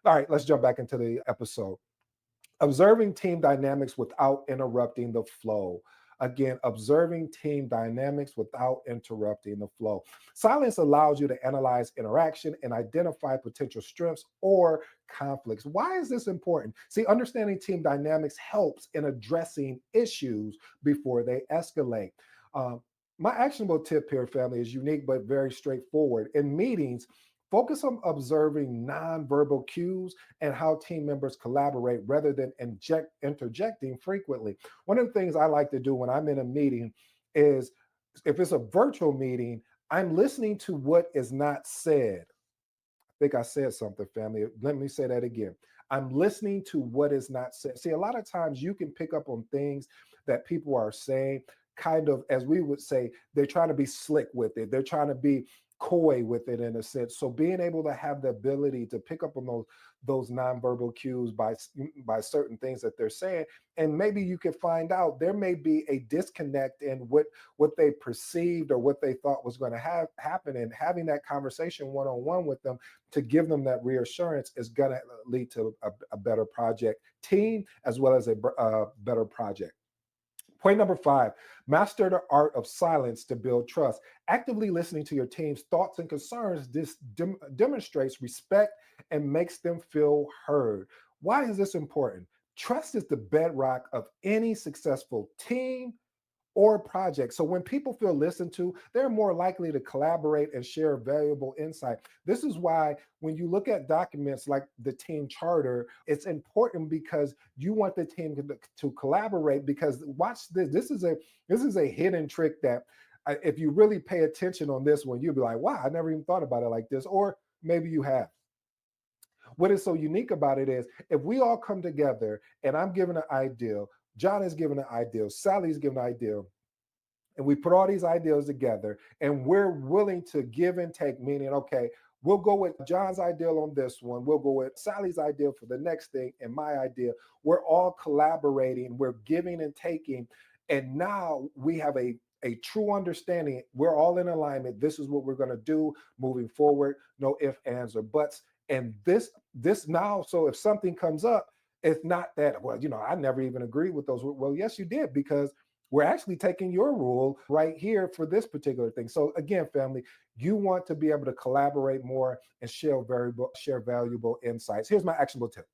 All right, let's jump back into the episode. Observing team dynamics without interrupting the flow. Again, observing team dynamics without interrupting the flow. Silence allows you to analyze interaction and identify potential strengths or conflicts. Why is this important? See, understanding team dynamics helps in addressing issues before they escalate. Um, my actionable tip here, family, is unique but very straightforward. In meetings, focus on observing nonverbal cues and how team members collaborate rather than interjecting frequently. One of the things I like to do when I'm in a meeting is, if it's a virtual meeting, I'm listening to what is not said. I think I said something, family. Let me say that again. I'm listening to what is not said. See, a lot of times you can pick up on things that people are saying, kind of, as we would say, they're trying to be slick with it. They're trying to be coy with it in a sense. So being able to have the ability to pick up on those nonverbal cues by certain things that they're saying, and maybe you can find out there may be a disconnect in what they perceived or what they thought was going to happen, and having that conversation one on one with them to give them that reassurance is going to lead to a better project team as well as a better project. Point number five, master the art of silence to build trust. Actively listening to your team's thoughts and concerns, this demonstrates respect and makes them feel heard. Why is this important? Trust is the bedrock of any successful team or project. So when people feel listened to, they're more likely to collaborate and share valuable insight. This is why when you look at documents like the team charter, it's important because you want the team to collaborate. Because watch this, this is a hidden trick that if you really pay attention on this one, you'll be like, wow, I never even thought about it like this. Or maybe you have. What is so unique about it is if we all come together and I'm giving an ideal, John is giving an ideal, Sally's giving an ideal, and we put all these ideas together and we're willing to give and take, meaning, okay, we'll go with John's ideal on this one, we'll go with Sally's ideal for the next thing, and my idea. We're all collaborating, we're giving and taking, and now we have a true understanding. We're all in alignment. This is what we're going to do moving forward. No ifs, ands, or buts. And this now, so if something comes up, it's not that, well, I never even agreed with those. Well, yes, you did, because we're actually taking your rule right here for this particular thing. So again, family, you want to be able to collaborate more and share valuable insights. Here's my actionable tip.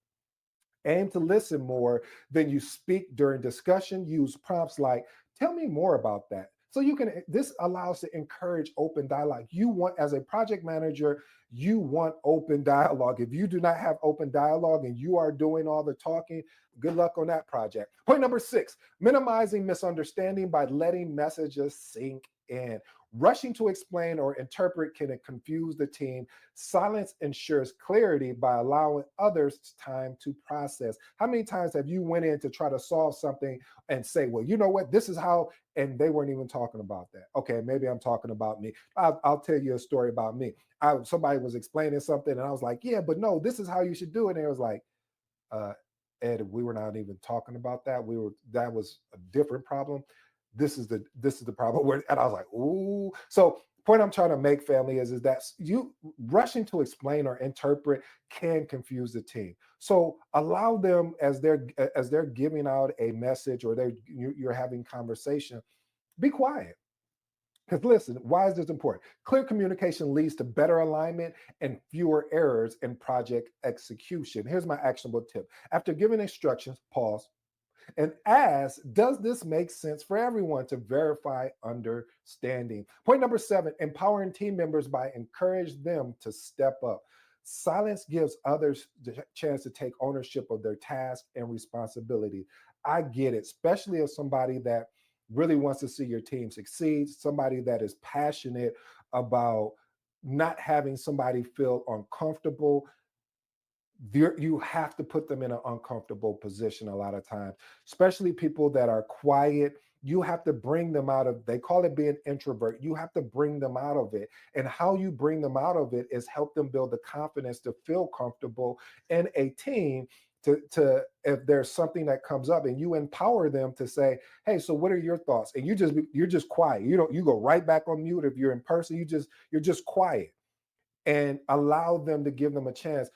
Aim to listen more than you speak during discussion. Use prompts like, tell me more about that. So this allows to encourage open dialogue. You want, as a project manager, you want open dialogue. If you do not have open dialogue and you are doing all the talking, good luck on that project. Point number six, minimizing misunderstanding by letting messages sink in. Rushing to explain or interpret can confuse the team. Silence ensures clarity by allowing others time to process. How many times have you went in to try to solve something and say, well, you know what, this is how, and they weren't even talking about that. Okay, maybe I'm talking about me. I'll tell you a story about me. Somebody was explaining something and I was like, yeah, but no, this is how you should do it. And it was like, uh, Ed, we were not even talking about that. That was a different problem. This is the problem. And I was like, ooh. So point I'm trying to make, family, is that you rushing to explain or interpret can confuse the team. So allow them, as they're giving out a message, or you're having conversation, be quiet. Because listen, why is this important? Clear communication leads to better alignment and fewer errors in project execution. Here's my actionable tip. After giving instructions, pause and ask, does this make sense for everyone, to verify understanding? Point number seven, empowering team members by encourage them to step up. Silence gives others the chance to take ownership of their task and responsibility. I get it, especially as somebody that really wants to see your team succeed, somebody that is passionate about not having somebody feel uncomfortable. You have to put them in an uncomfortable position a lot of times, especially people that are quiet. You have to bring them out of, they call it being introvert. You have to bring them out of it. And how you bring them out of it is help them build the confidence to feel comfortable in a team. To if there's something that comes up and you empower them to say, hey, so what are your thoughts? And you're just quiet. You go right back on mute. If you're in person, you're just quiet, and allow them to give them a chance.